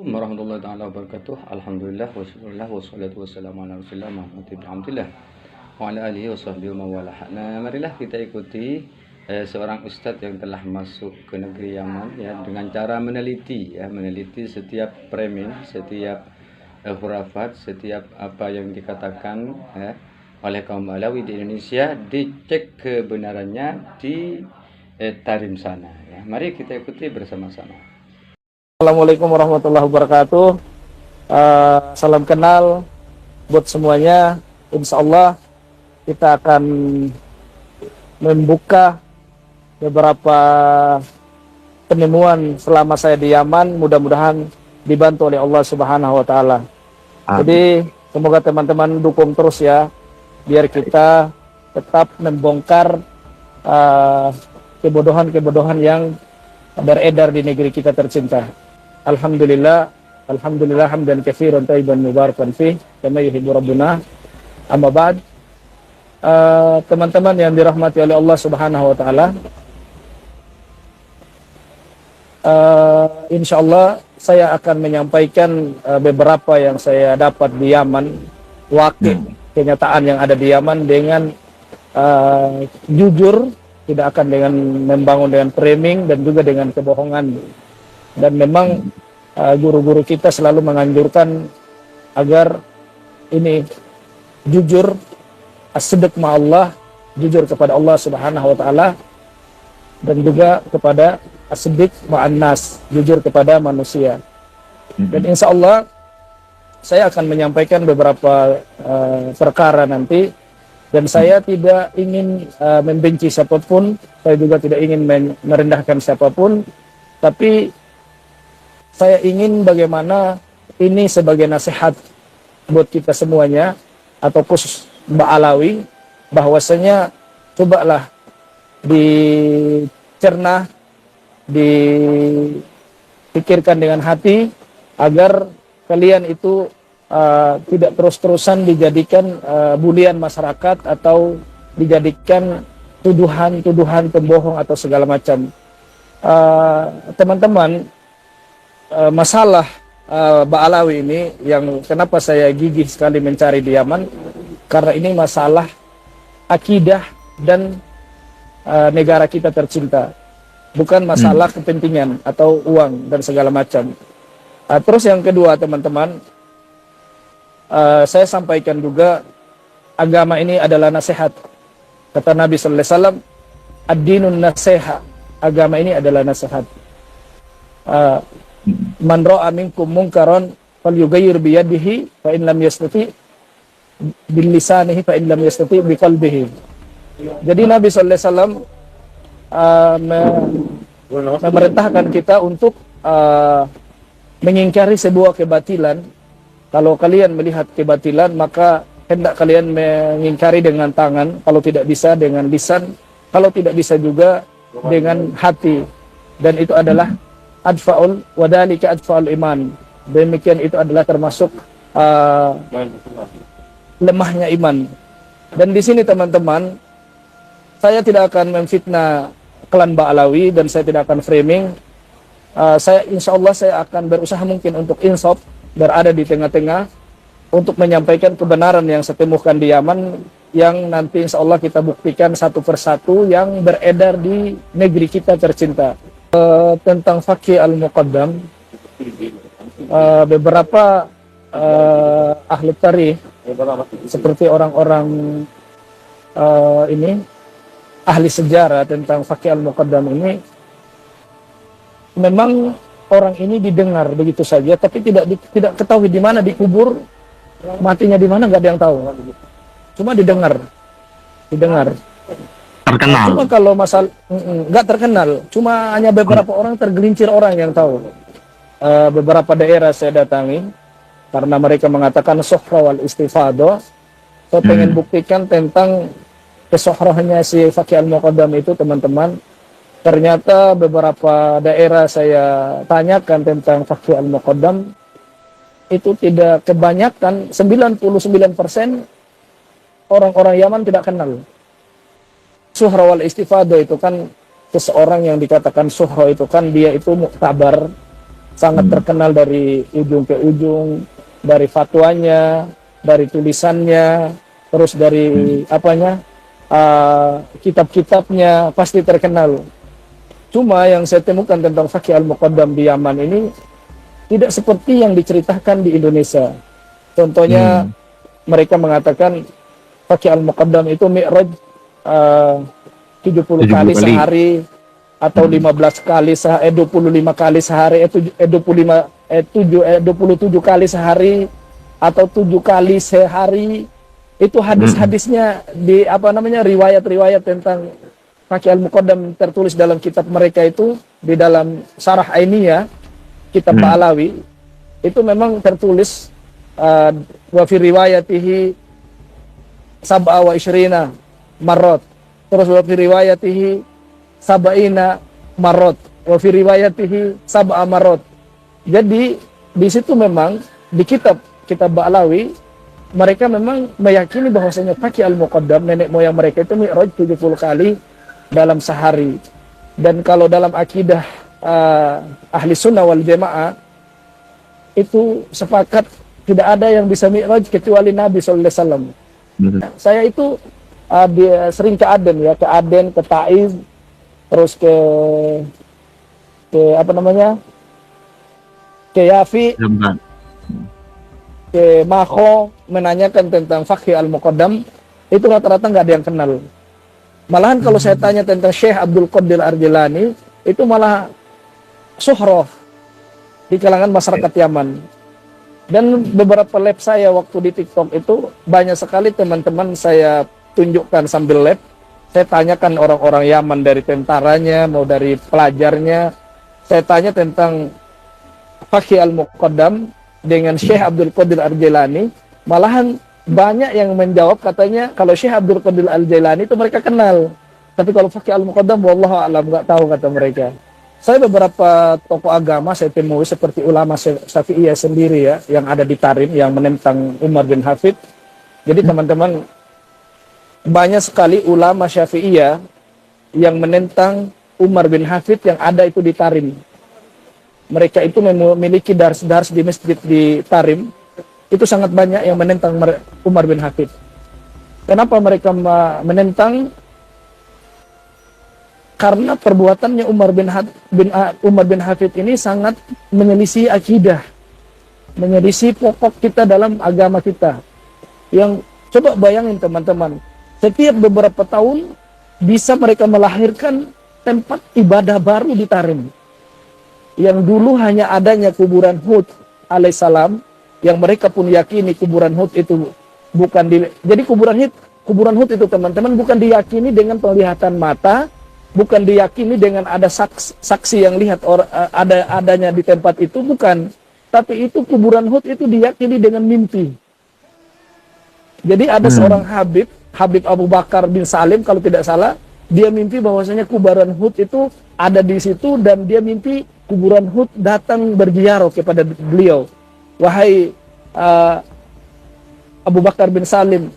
Warahmatullahi taala wabarakatuh. Alhamdulillah wasyukurillah wassalatu wassalamu ala Rasulillah Muhammad ibn Abdillah wa ala alihi washabbihi wa mawalah. Nah, marilah kita ikuti seorang ustadz yang telah masuk ke negeri Yaman ya dengan cara meneliti setiap framing, setiap khurafat, setiap apa yang dikatakan oleh kaum Alawi di Indonesia, dicek kebenarannya di Tarim sana ya. Mari kita ikuti bersama-sama. Assalamualaikum warahmatallahi wabarakatuh. Salam kenal buat semuanya. Insya Allah kita akan membuka beberapa penemuan selama saya di Yaman. Mudah-mudahan dibantu oleh Allah Subhanahu Wa Taala. Jadi semoga teman-teman dukung terus ya, biar kita tetap membongkar kebodohan-kebodohan yang beredar di negeri kita tercinta. Alhamdulillah hamdan katsiran thayyiban mubarakan fih kama yuhibbu rabbuna. Amma ba'd. Teman-teman yang dirahmati oleh Allah Subhanahu wa taala, insyaallah saya akan menyampaikan beberapa yang saya dapat di Yaman, kenyataan yang ada di Yaman dengan jujur, tidak akan dengan membangun dengan framing dan juga dengan kebohongan. Dan memang guru-guru kita selalu menganjurkan agar ini jujur, as-sidq ma'allah, jujur kepada Allah Subhanahu wa taala, dan juga kepada as-sidq ma'an nas, jujur kepada manusia. Dan insya Allah saya akan menyampaikan beberapa perkara nanti, dan saya tidak ingin membenci siapapun, saya juga tidak ingin merendahkan siapapun, tapi saya ingin bagaimana ini sebagai nasihat buat kita semuanya, atau khusus Mbak Alawi, bahwasanya cobalah dicerna, dipikirkan dengan hati, agar kalian itu tidak terus-terusan dijadikan bulian masyarakat atau dijadikan tuduhan-tuduhan pembohong atau segala macam. Teman-teman, masalah Ba'alawi ini yang kenapa saya gigih sekali mencari di Yaman, karena ini masalah akidah dan negara kita tercinta, bukan masalah kepentingan atau uang dan segala macam. Terus yang kedua teman-teman, saya sampaikan juga, agama ini adalah nasihat. Kata Nabi sallallahu alaihi wasallam, ad-dinun nasiha, agama ini adalah nasihat. Man ra'a minkum munkaran falyughayyir bi yadihi fa in lam yastati bil lisanihi fa in lam yastati bi qalbihi. Jadi Nabi sallallahu alaihi wasallam memerintahkan kita untuk mengingkari sebuah kebatilan. Kalau kalian melihat kebatilan, maka hendak kalian mengingkari dengan tangan, kalau tidak bisa dengan lisan, kalau tidak bisa juga dengan hati. Dan itu adalah adfa'ul wadalika adfa'ul iman. Demikian itu adalah termasuk lemahnya iman. Dan di sini teman-teman, saya tidak akan memfitnah klan Ba'alawi dan saya tidak akan framing. Insya Allah saya akan berusaha mungkin untuk insaf, berada di tengah-tengah, untuk menyampaikan kebenaran yang saya temukan di Yaman, yang nanti insya Allah kita buktikan satu persatu yang beredar di negeri kita tercinta. Tentang Faqih al-Muqaddam, beberapa ahli tarikh seperti orang-orang ini ahli sejarah tentang Faqih al-Muqaddam ini, memang orang ini didengar begitu saja, tapi tidak ketahui di mana dikubur, matinya di mana nggak ada yang tahu, cuma didengar. Terkenal. Cuma kalau masalah nggak terkenal, cuma hanya beberapa orang, tergelincir orang yang tahu. Beberapa daerah saya datangi, karena mereka mengatakan sohra wal istifadah. Saya pengen buktikan tentang kesohrohnya si Faqih al-Muqaddam itu teman-teman. Ternyata beberapa daerah saya tanyakan tentang Faqih al-Muqaddam, itu tidak, kebanyakan 99% orang-orang Yaman tidak kenal. Suhra wal istifadah itu kan seseorang yang dikatakan suhra itu kan dia itu muktabar, sangat terkenal dari ujung ke ujung, dari fatwanya, dari tulisannya, terus dari kitab-kitabnya pasti terkenal. Cuma yang saya temukan tentang Fakih Al-Muqaddam di Yaman ini tidak seperti yang diceritakan di Indonesia. Contohnya mereka mengatakan Fakih Al-Muqaddam itu mi'raj 70 kali sehari, atau 15 kali 25 kali sehari, 27 kali sehari, atau 7 kali sehari. Itu hadis-hadisnya di riwayat-riwayat tentang Fakih Al-Muqaddam tertulis dalam kitab mereka itu, di dalam Syarah Ainiyah kitab Ba'alawi itu memang tertulis wa fi riwayatihi sab'a wa isyrina marot, terus wa fi riwayatihi sab'ina marot, wa fi riwayatihi sab'a marot. Jadi di situ memang di kitab Ba'alawi mereka memang meyakini bahwasanya Fakih Al-Muqaddam nenek moyang mereka itu mi'raj 70 kali dalam sehari. Dan kalau dalam akidah ahli sunnah wal jamaah itu sepakat tidak ada yang bisa mi'raj kecuali Nabi sallallahu alaihi wasallam. Saya itu sering ke Aden, ke Taiz, terus ke Yafi, ke Maho, menanyakan tentang Fakih Al-Muqaddam. Itu rata-rata nggak ada yang kenal. Malahan kalau saya tanya tentang Syekh Abdul Qadir Ar-Jilani, itu malah suhroh di kalangan masyarakat Yaman. Dan beberapa lab saya waktu di TikTok itu banyak sekali teman-teman saya tunjukkan sambil lab. Saya tanyakan orang-orang Yaman, dari tentaranya mau dari pelajarnya. Saya tanya tentang Fakih Al-Muqaddam dengan Syekh Abdul Qadir Ar-Jilani. Malahan banyak yang menjawab, katanya kalau Syekh Abdul Qadir Al-Jilani itu mereka kenal, tapi kalau Fakih Al-Muqaddam wallahu a'lam, nggak tahu kata mereka. Saya beberapa tokoh agama saya temui seperti ulama Syafi'iyah sendiri yang ada di Tarim yang menentang Umar bin Hafid. Jadi teman-teman, banyak sekali ulama Syafi'iyah yang menentang Umar bin Hafid yang ada itu di Tarim. Mereka itu memiliki dars-dars di masjid di Tarim. Itu sangat banyak yang menentang Umar bin Hafid. Kenapa mereka menentang? Karena perbuatannya Umar bin Hafid ini sangat menyelisih akidah, menyelisih pokok kita dalam agama kita. Yang coba bayangin teman-teman, setiap beberapa tahun bisa mereka melahirkan tempat ibadah baru di Tarim. Yang dulu hanya adanya kuburan Hud alaihissalam, yang mereka pun yakini kuburan Hud itu bukan jadi kuburan Hud itu teman-teman bukan diyakini dengan penglihatan mata, bukan diyakini dengan ada saksi yang lihat adanya di tempat itu, bukan. Tapi itu kuburan Hud itu diyakini dengan mimpi. Jadi ada seorang Habib Abu Bakar bin Salim kalau tidak salah, dia mimpi bahwasanya kuburan Hud itu ada di situ, dan dia mimpi kuburan Hud datang berziarah kepada beliau. Wahai Abu Bakar bin Salim,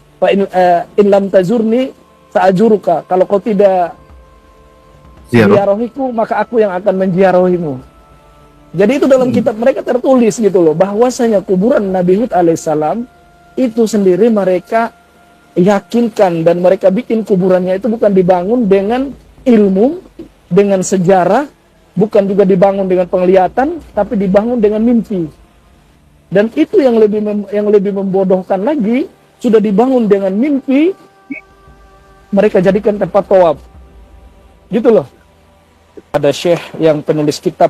in lam tazurni sa'ajuruka, kalau kau tidak ziarahiku maka aku yang akan menziarahimu. Jadi itu dalam kitab mereka tertulis gitu loh, bahwasanya kuburan Nabi Hud alaihissalam itu sendiri mereka yakinkan, dan mereka bikin kuburannya itu bukan dibangun dengan ilmu, dengan sejarah, bukan juga dibangun dengan penglihatan, tapi dibangun dengan mimpi. Dan itu yang lebih membodohkan lagi, sudah dibangun dengan mimpi, mereka jadikan tempat tawaf. Gitu loh. Ada syekh yang penulis kitab,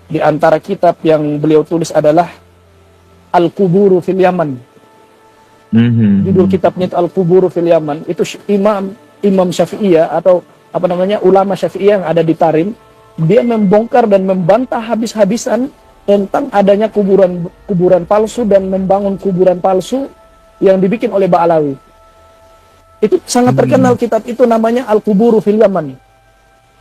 di antara kitab yang beliau tulis adalah Al-Quburu fil Yaman. Judul kitabnya itu Al-Quburu fil Yaman. Itu Imam Syafi'iyah atau ulama Syafi'iyah yang ada di Tarim. Dia membongkar dan membantah habis-habisan tentang adanya kuburan palsu dan membangun kuburan palsu yang dibikin oleh Ba'alawi. Itu sangat terkenal kitab itu, namanya Al-Quburu fil Yaman.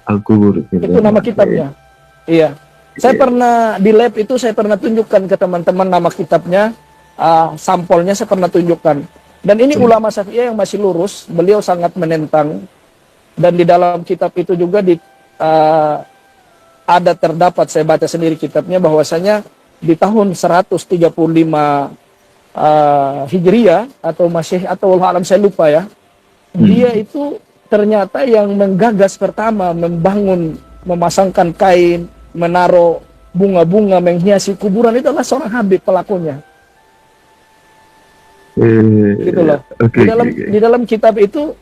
Al-Qubur itu nama kitabnya. Iya. Saya pernah di lab itu, saya pernah tunjukkan ke teman-teman nama kitabnya, sampelnya saya pernah tunjukkan. Dan ini ulama Syafi'iyah yang masih lurus, beliau sangat menentang. Dan di dalam kitab itu juga ada terdapat, saya baca sendiri kitabnya, bahwasanya di tahun 135 Hijriah atau Masehi atau wallahu alam saya lupa ya. Dia itu ternyata yang menggagas pertama membangun, memasangkan kain, menaruh bunga-bunga menghiasi kuburan, itu adalah seorang Habib pelakunya. Gitu loh. Oke, Di dalam kitab itu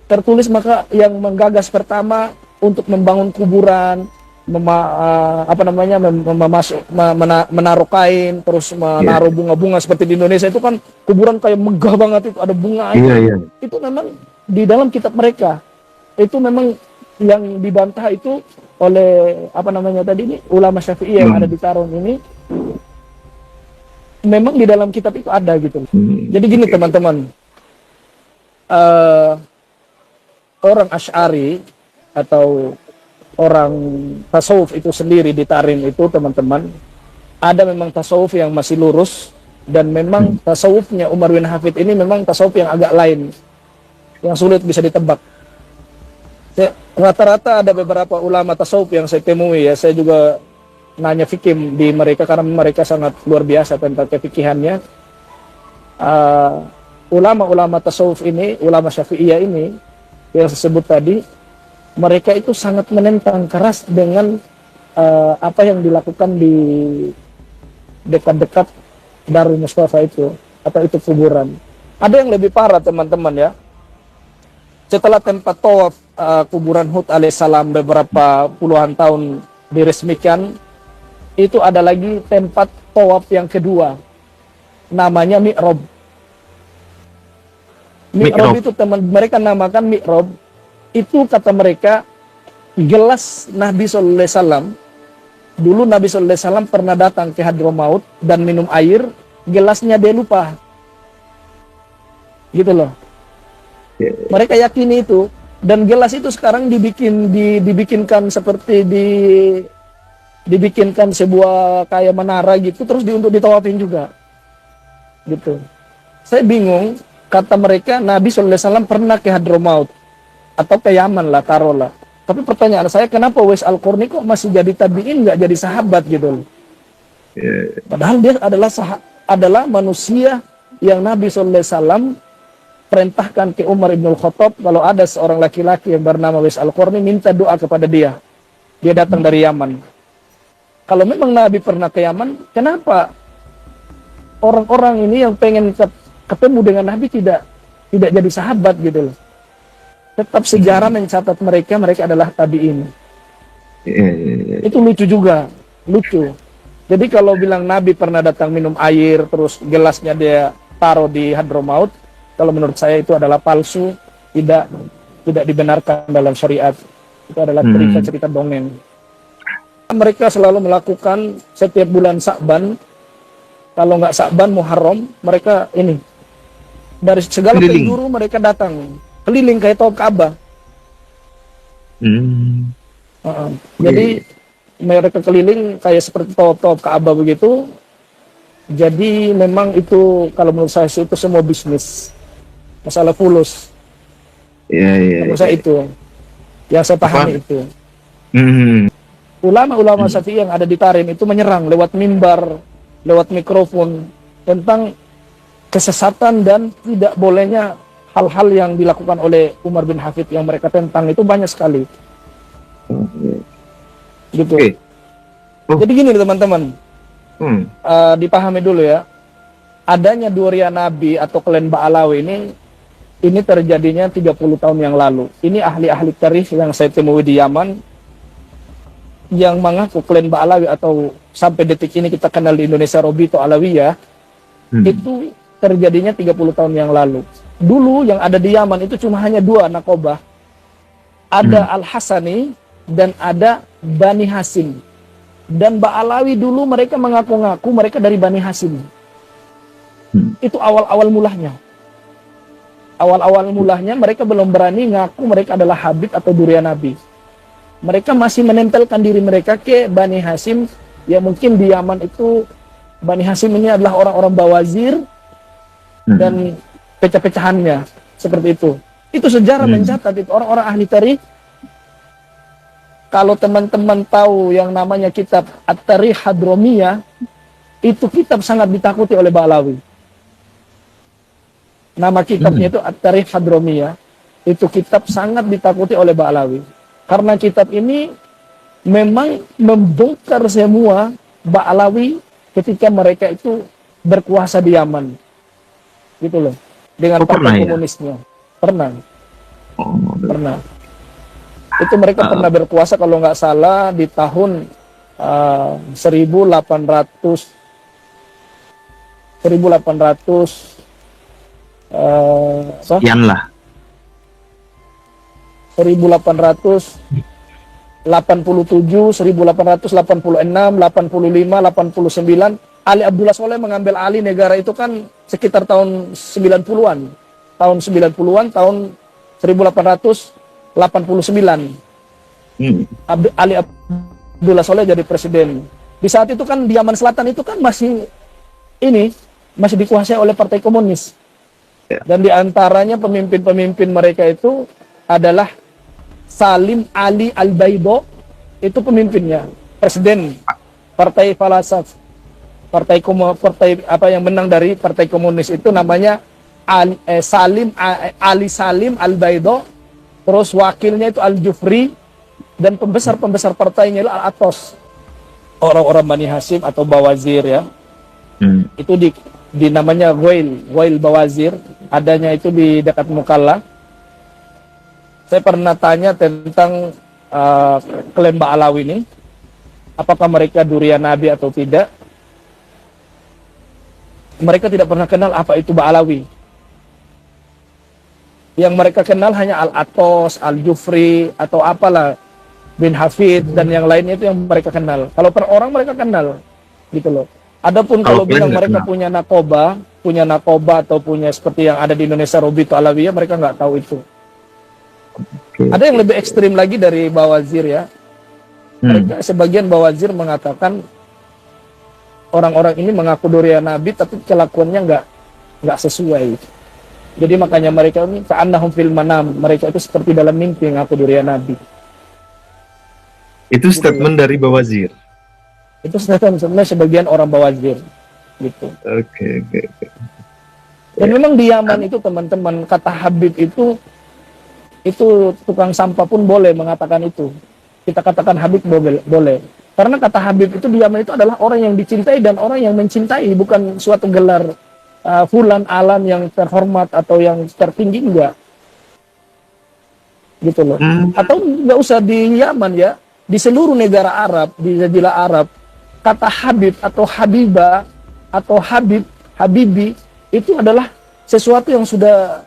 tertulis maka yang menggagas pertama untuk membangun kuburan, menaruh kain, terus menaruh bunga-bunga seperti di Indonesia itu kan kuburan kayak megah banget, itu ada bunga. Itu memang di dalam kitab mereka. Itu memang yang dibantah itu oleh ulama Syafi'i yang ada di Taron ini. Memang di dalam kitab itu ada gitu. Jadi gini teman-teman, orang Asy'ari atau orang tasawuf itu sendiri di Tarim itu teman-teman, ada memang tasawuf yang masih lurus, dan memang tasawufnya Umar bin Hafid ini memang tasawuf yang agak lain, yang sulit bisa ditebak. Rata-rata ada beberapa ulama tasawuf yang saya temui ya, saya juga nanya fikih di mereka karena mereka sangat luar biasa tentang kefikihannya. Ulama-ulama tasawuf ini, ulama Syafi'iyah ini yang saya sebut tadi, mereka itu sangat menentang keras dengan apa yang dilakukan di dekat-dekat Darul Mustafa itu, atau itu kuburan. Ada yang lebih parah teman-teman ya. Setelah tempat tawaf kuburan Hud alaihissalam beberapa puluhan tahun diresmikan, itu ada lagi tempat tawaf yang kedua, namanya Mi'rab. Mi'rab itu mereka namakan Mi'rab. Itu kata mereka gelas Nabi Sallallahu Alaihi Wasallam. Dulu Nabi Sallallahu Alaihi Wasallam pernah datang ke Hadramaut dan minum air, gelasnya dia lupa. Gitu loh. Mereka yakini itu, dan gelas itu sekarang dibikinkan seperti dibikinkan sebuah kayak menara gitu, terus untuk ditawafin juga. Gitu. Saya bingung, kata mereka Nabi Sallallahu Alaihi Wasallam pernah ke Hadramaut atau ke Yaman lah, taruhlah. Tapi pertanyaan saya, kenapa Uwais Al-Qarni kok masih jadi tabi'in, nggak jadi sahabat gitu loh? Padahal dia adalah manusia yang Nabi SAW perintahkan ke Umar ibn Khattab, kalau ada seorang laki-laki yang bernama Uwais Al-Qarni, minta doa kepada dia. Dia datang dari Yaman. Kalau memang Nabi pernah ke Yaman, kenapa orang-orang ini yang pengen ketemu dengan Nabi tidak jadi sahabat gitu loh? Tetap sejarah mencatat mereka adalah tabi'in. Itu lucu juga, lucu. Jadi kalau bilang Nabi pernah datang minum air, terus gelasnya dia taruh di Hadramaut, kalau menurut saya itu adalah palsu, tidak dibenarkan dalam syariat. Itu adalah cerita-cerita dongeng. Mereka selalu melakukan setiap bulan Sa'ban, kalau nggak Sa'ban, Muharram, mereka ini dari segala penjuru mereka datang. Keliling kayak tawaf Ka'bah. Jadi mereka keliling kayak seperti tawaf Ka'bah begitu. Jadi memang itu kalau menurut saya itu semua bisnis, masalah fulus. Menurut saya itu yang saya pahami itu. Ulama-ulama Syafi'i yang ada di Tarim itu menyerang lewat mimbar, lewat mikrofon tentang kesesatan dan tidak bolehnya hal-hal yang dilakukan oleh Umar bin Hafid yang mereka tentang itu banyak sekali. Gitu. Jadi gini teman-teman, dipahami dulu ya, adanya Duria Nabi atau klan Ba'alawi ini terjadinya 30 tahun yang lalu. Ini ahli-ahli tarikh yang saya temui di Yaman yang mengaku klan Ba'alawi atau sampai detik ini kita kenal di Indonesia Robito Alawiyah, itu terjadinya 30 tahun yang lalu. Dulu yang ada di Yaman itu cuma hanya 2 nakobah. Ada Al-Hasani dan ada Bani Hasim. Dan Ba'alawi dulu mereka mengaku-ngaku mereka dari Bani Hasim. Itu awal-awal mulanya. Awal-awal mulanya mereka belum berani ngaku mereka adalah Habib atau Duria Nabi. Mereka masih menempelkan diri mereka ke Bani Hasim. Ya mungkin di Yaman itu Bani Hasim ini adalah orang-orang bawazir dan pecah-pecahannya seperti itu. Itu sejarah mencatat, itu orang-orang ahli tarikh kalau teman-teman tahu yang namanya kitab At-Tarikh Hadromiyah, itu kitab sangat ditakuti oleh Ba'alawi. Nama kitabnya itu At-Tarikh Hadromiyah. Itu kitab sangat ditakuti oleh Ba'alawi. Karena kitab ini memang membongkar semua Ba'alawi ketika mereka itu berkuasa di Yaman. Gitu loh. Dengan partai komunisnya. Pernah. Pernah. Itu mereka pernah berkuasa kalau nggak salah di tahun 1800 sekian lah. 1887, 1886, 85, 89, Ali Abdullah Soleh mengambil alih negara itu kan sekitar tahun 90-an. Tahun 90-an, tahun 1889. Ali Abdullah Soleh jadi presiden. Di saat itu kan di Yaman Selatan itu kan masih dikuasai oleh partai komunis. Dan di antaranya pemimpin-pemimpin mereka itu adalah Salim Ali Al-Baido, itu pemimpinnya, presiden partai Falasaf, partai apa yang menang dari partai komunis itu namanya Ali Salim Al-Baido, terus wakilnya itu Al-Jufri, dan pembesar partainya itu Al-Atos, orang-orang Bani Hashim atau Bawazir ya. Itu di namanya Ghail Bawazir, adanya itu di dekat Mukalla. Saya pernah tanya tentang klan Ba'alawi ini, apakah mereka durian Nabi atau tidak. Mereka tidak pernah kenal apa itu Ba'alawi. Yang mereka kenal hanya Al-Atos, Al-Jufri, atau apalah, bin Hafid, dan yang lainnya itu yang mereka kenal. Kalau per orang mereka kenal, gitu loh. Adapun kalau bilang mereka punya nakoba atau punya seperti yang ada di Indonesia, Robito Alawiyah, mereka nggak tahu itu. Ada yang lebih ekstrim lagi dari Bawazir ya. Mereka sebagian Bawazir mengatakan orang-orang ini mengaku durian Nabi tapi kelakuannya nggak sesuai. Jadi makanya mereka ini ka'annahum fil manam, mereka itu seperti dalam mimpi mengaku durian Nabi. Itu statement dari Bawazir. Itu sebenarnya sebagian orang Bawazir gitu. Oke. Dan memang di Yaman itu teman-teman, kata Habib itu tukang sampah pun boleh mengatakan itu. Kita katakan Habib boleh. Karena kata Habib itu di Yaman itu adalah orang yang dicintai dan orang yang mencintai, bukan suatu gelar fulan alam yang terhormat atau yang tertinggi, enggak. Gitu loh. Atau enggak usah di Yaman ya, di seluruh negara Arab, di Jazirah Arab, kata Habib atau Habibah atau Habibi itu adalah sesuatu yang sudah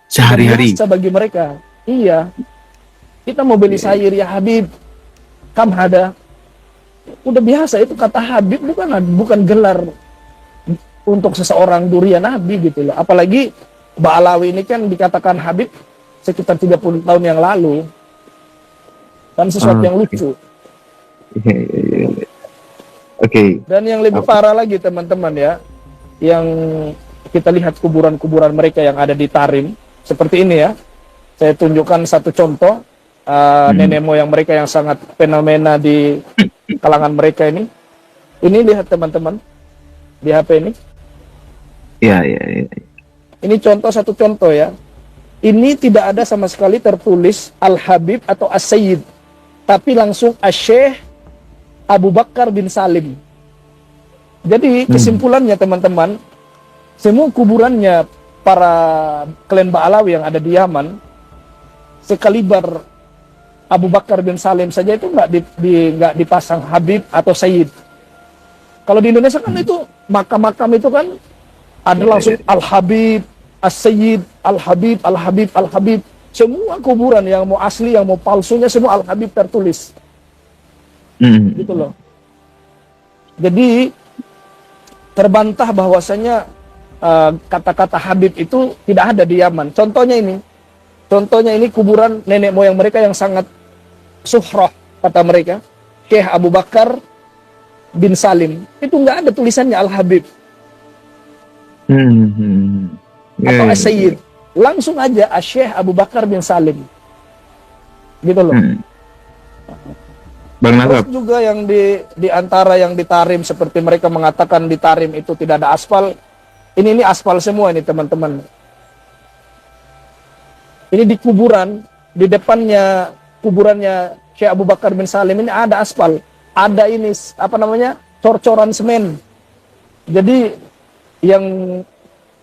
sehari-hari bagi mereka. Iya. Kita mau beli sayur ya Habib, kam hada. Udah biasa itu kata Habib, bukan gelar untuk seseorang durian Nabi gitu loh. Apalagi Ba'alawi ini kan dikatakan Habib sekitar 30 tahun yang lalu. Dan sesuatu yang lucu. Oke. Dan yang lebih parah lagi teman-teman ya, yang kita lihat kuburan-kuburan mereka yang ada di Tarim seperti ini ya. Saya tunjukkan satu contoh nenek moyang mereka yang sangat fenomena di kalangan mereka ini. Ini lihat teman-teman di HP ini. Iya. Ini satu contoh ya. Ini tidak ada sama sekali tertulis Al-Habib atau As-Sayyid, tapi langsung Asy-Syaikh Abu Bakar bin Salim. Jadi kesimpulannya teman-teman, semua kuburannya para klan Ba'alawi yang ada di Yaman, sekaliber Abu Bakar bin Salim saja itu nggak dipasang Habib atau Sayyid. Kalau di Indonesia kan itu makam-makam itu kan ada langsung Al-Habib, As-Sayyid, Al-Habib, Al-Habib, Al-Habib. Semua kuburan yang mau asli, yang mau palsunya semua Al-Habib tertulis. Gitu loh. Jadi terbantah bahwasanya kata-kata Habib itu tidak ada di Yaman. Contohnya ini kuburan nenek moyang mereka yang sangat suhroh, kata mereka, Syekh Abu Bakar bin Salim. Itu nggak ada tulisannya Al-Habib atau As-Sayyid. Langsung aja Syekh Abu Bakar bin Salim. Gitu loh. Bang Terus Nasab. juga yang di antara yang di Tarim, seperti mereka mengatakan di Tarim itu tidak ada aspal. Ini aspal semua ini teman-teman. Ini di kuburan, di depannya kuburannya Syekh Abu Bakar bin Salim ini ada aspal. Ada ini apa namanya? Cor-coran semen. Jadi yang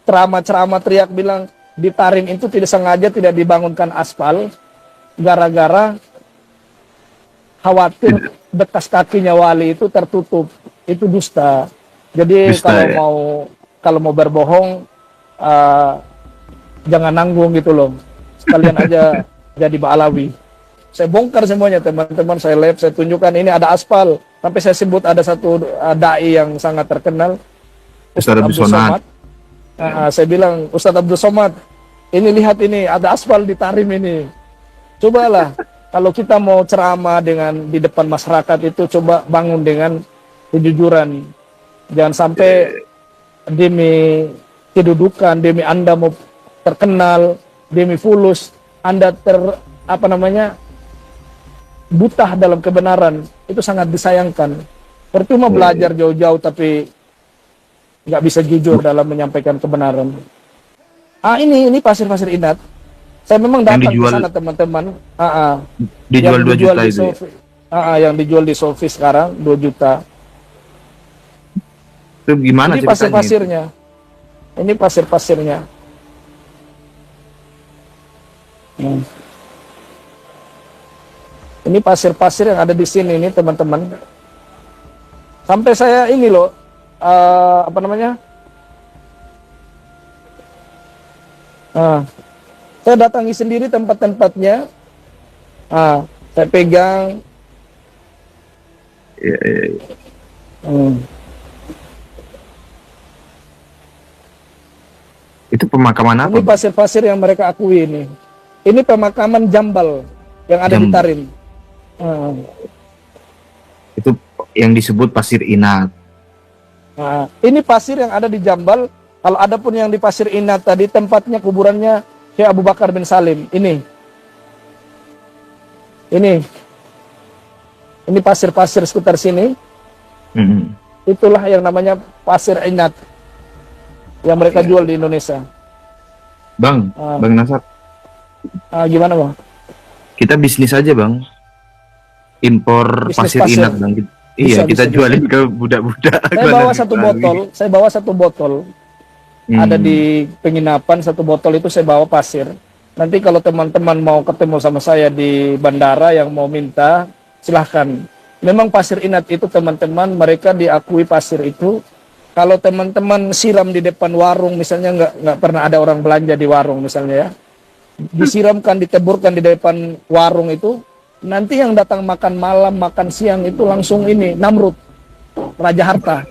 ceramah-ceramah teriak bilang di Tarim itu tidak sengaja tidak dibangunkan aspal gara-gara khawatir bekas kakinya wali itu tertutup. Itu dusta. Jadi Dusta, ya? kalau mau berbohong jangan nanggung gitu loh. Sekalian aja jadi Ba'alawi. Saya bongkar semuanya teman-teman, saya live, saya tunjukkan ini ada aspal. Sampai saya sebut ada satu dai yang sangat terkenal, Ustaz Abdul Somad. Saya bilang, Ustadz Abdul Somad, ini lihat ini ada aspal di Tarim ini. Cobalah kalau kita mau ceramah dengan di depan masyarakat itu, coba bangun dengan kejujuran. Jangan sampai demi kedudukan, demi Anda mau terkenal, demi fulus, Anda buta dalam kebenaran. Itu sangat disayangkan. Percuma belajar jauh-jauh tapi nggak bisa jujur dalam menyampaikan kebenaran. Ini pasir-pasir Inat. Saya memang datang ke sana teman-teman. Dijual 2 juta di itu. Yang dijual di Sofi sekarang 2 juta. Itu gimana Ini ceritanya? pasir-pasirnya. Ini pasir-pasirnya. Ini pasir-pasir yang ada di sini ini teman-teman. Sampai saya ini loh, saya datangi sendiri tempat-tempatnya. Saya pegang. Iya. Itu pemakaman apa? Ini pasir-pasir yang mereka akui ini. Ini pemakaman Jambal yang ada di Tarim. Itu yang disebut pasir Inat. Ini pasir yang ada di Jambal. Kalau ada pun yang di pasir Inat tadi, tempatnya kuburannya Syekh Abu Bakar bin Salim. Ini pasir-pasir sekitar sini. Itulah yang namanya pasir Inat yang mereka jual di Indonesia. Bang Nasab. Gimana bang? Kita bisnis aja bang. Impor Bisnis pasir Inat bang. Iya, kita jualin ke budak-budak. Saya bawa satu botol. Ada di penginapan, satu botol itu saya bawa pasir. Nanti kalau teman-teman mau ketemu sama saya di bandara yang mau minta, silahkan. Memang pasir Inat itu teman-teman, mereka diakui pasir itu. Kalau teman-teman siram di depan warung, misalnya nggak pernah ada orang belanja di warung misalnya ya, disiramkan, diteburkan di depan warung itu, nanti yang datang makan malam, makan siang itu langsung ini Namrud, Raja Harta.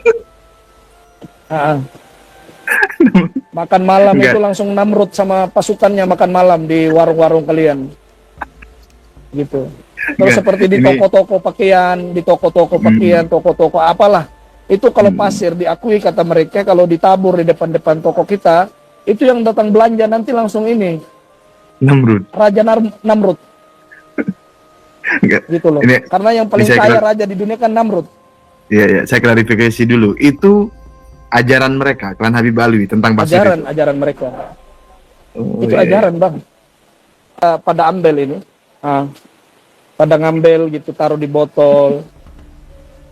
Makan malam itu langsung Namrud sama pasukannya makan malam di warung-warung kalian, gitu. Terus seperti di toko-toko pakaian, toko-toko apalah. Itu kalau pasir diakui kata mereka, kalau ditabur di depan-depan toko kita, itu yang datang belanja nanti langsung ini Namrud. Raja Namrud. Gitu loh. Karena yang paling kaya raja di dunia kan Namrud. Iya, saya klarifikasi dulu. Itu ajaran mereka, klan Habib Alwi tentang pasir. Ajaran mereka. Itu ajaran bang. Pada ambil ini, pada ngambil gitu, taruh di botol.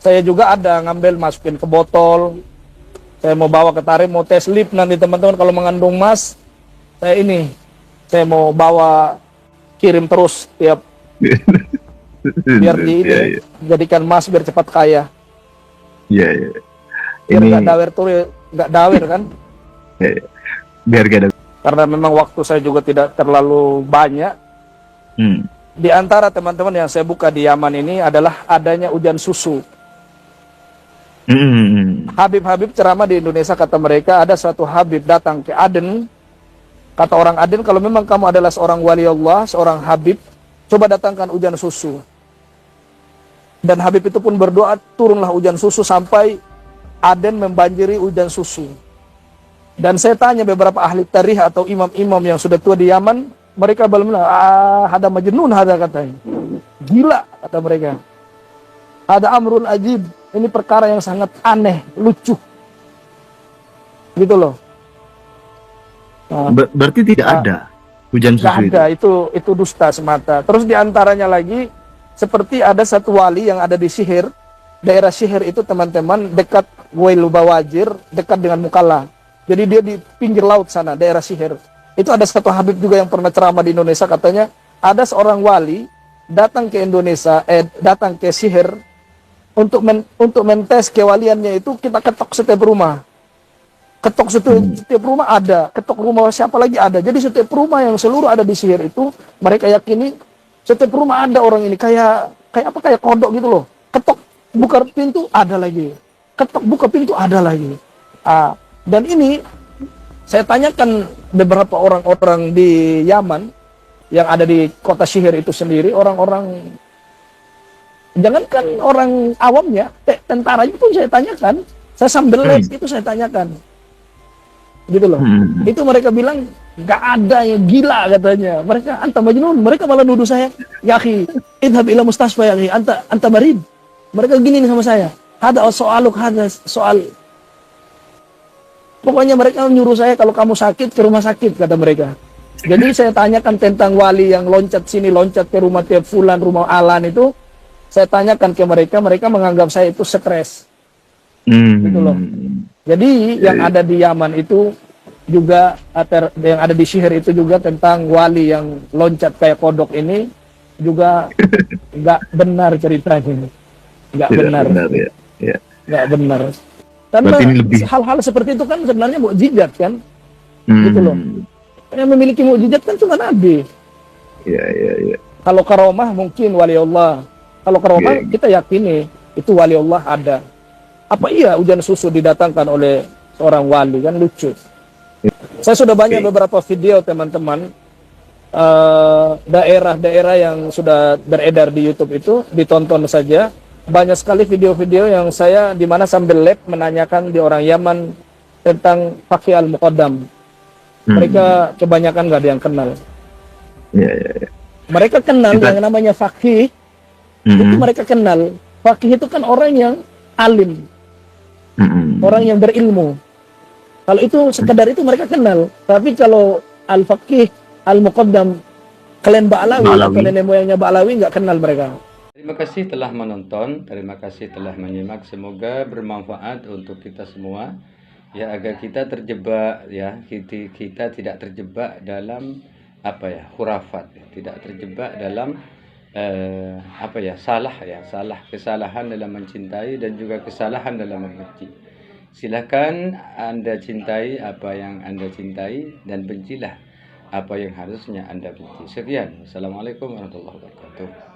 Saya juga ada ngambil, masukin ke botol. Saya mau bawa ke Tarim, mau tes lip nanti teman-teman kalau mengandung emas. Saya mau bawa kirim terus tiap biar jadikan emas biar cepat kaya. Iya. Biar nggak dawer kan? Iya. Biar gak ada. Karena memang waktu saya juga tidak terlalu banyak. Di antara teman-teman yang saya buka di Yaman ini adalah adanya hujan susu. Habib-habib ceramah di Indonesia, kata mereka ada suatu Habib datang ke Aden. Kata orang Aden, kalau memang kamu adalah seorang wali Allah, seorang Habib, coba datangkan hujan susu. Dan Habib itu pun berdoa, turunlah hujan susu sampai Aden membanjiri hujan susu. Dan saya tanya beberapa ahli tarikh atau imam-imam yang sudah tua di Yaman, mereka belum bilang, ada majnun, ada katanya. gila kata mereka. Ada amrun ajib, ini perkara yang sangat aneh, lucu. Gitu loh. Nah, Berarti tidak ada hujan nggak susu ada, itu dusta semata. Terus diantaranya lagi, seperti ada satu wali yang ada di Sihir, daerah Sihir itu teman-teman dekat Wailu Bawajir, dekat dengan Mukalla. Jadi dia di pinggir laut sana, daerah Sihir. Itu ada satu Habib juga yang pernah ceramah di Indonesia, katanya ada seorang wali datang ke Indonesia, datang ke Sihir untuk mentes kewaliannya itu kita ketok setiap rumah. Ketok setiap rumah ada, ketok rumah siapa lagi ada. Jadi setiap rumah yang seluruh ada di Sihir itu, mereka yakini setiap rumah ada orang ini, kayak kodok gitu loh. Ketok buka pintu ada lagi, ketok buka pintu ada lagi. Dan ini saya tanyakan beberapa orang-orang di Yaman yang ada di kota Sihir itu sendiri, orang-orang, jangankan orang awamnya, tentaranya pun saya tanyakan, saya sambil les itu saya tanyakan. Gitu loh. Itu mereka bilang nggak ada, yang gila katanya. Mereka anta majnun, mereka malah nuduh saya, ya akhi, idhab ila mustasfa ya akhi, anta marid. Mereka gini nih sama saya. Ada soal. Pokoknya mereka nyuruh saya kalau kamu sakit ke rumah sakit kata mereka. Jadi saya tanyakan tentang wali yang loncat sini loncat ke rumah tiap fulan, rumah Alan itu, saya tanyakan ke mereka, mereka menganggap saya itu stres. Gitu loh. Jadi yang ada di Yaman itu juga, yang ada di Sihir itu juga tentang wali yang loncat kayak kodok ini juga nggak benar ceritanya, nggak benar, ya. nggak benar. Karena hal-hal seperti itu kan sebenarnya mukjizat kan, gitu loh. Yang memiliki mukjizat kan cuma Nabi. Ya. Kalau karomah mungkin wali Allah. Kalau karomah kita yakini itu wali Allah ada. Apa iya hujan susu didatangkan oleh seorang wali? Kan lucu. Saya sudah banyak beberapa video teman-teman, daerah-daerah yang sudah beredar di YouTube itu, ditonton saja. Banyak sekali video-video yang saya dimana sambil lab menanyakan di orang Yaman tentang Faqih Al-Muqaddam. Mereka kebanyakan nggak ada yang kenal. Ya. Mereka kenal yang namanya Faqih, itu mereka kenal. Faqih itu kan orang yang alim. Orang yang berilmu. Kalau itu sekedar itu mereka kenal. Tapi kalau Al-Faqih, Al-Muqaddam, klan Ba'alawi atau nenek moyangnya Ba'alawi nggak kenal mereka. Terima kasih telah menonton, terima kasih telah menyimak. Semoga bermanfaat untuk kita semua. Ya, agar kita terjebak, ya, kita tidak terjebak dalam khurafat, tidak terjebak dalam salah kesalahan dalam mencintai dan juga kesalahan dalam membenci. Silakan Anda cintai apa yang Anda cintai dan bencilah apa yang harusnya Anda benci. Sekian. Assalamualaikum warahmatullahi wabarakatuh.